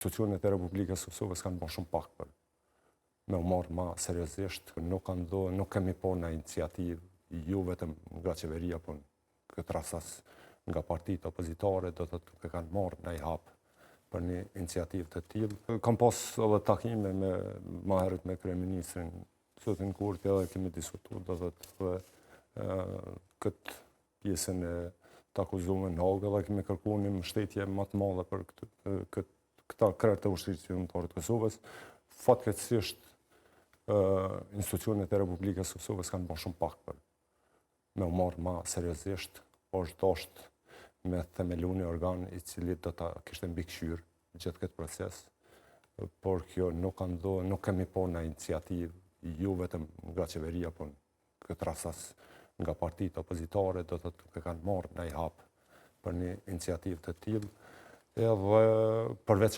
Institucionet e Republikës së Kosovës kanë bërë shumë pak për me u marrë ma seriozisht, nuk kemi po në iniciativë jo vetëm nga qeveria, por në këtë rastas nga partitë opozitare, do të të kanë marrë në i hapë për një iniciativë të tillë. Kam pas edhe takime ma herët me kryeministrin zotin Kurti, edhe kemi diskutuar do të këtë pjesën e të akuzuar në Hagë, edhe kemi kërkuar një mbështetje më të madhe për këta krerë të ushtrisë qytetarë të Kosovës. Fatkeqësisht institucionet e Republikës së Kosovës kanë bërë shumë pak për me u marrë ma seriozisht, është me themelu një organ i cili do ta kishte mbikëqyrë gjithë këtë proces, por kjo nuk kemi po në iniciativë jo vetëm nga qeveria, por në këtë rastas nga partitë opozitare, do të kanë marrë në i hapë për një iniciativë të tillë, edhe përveç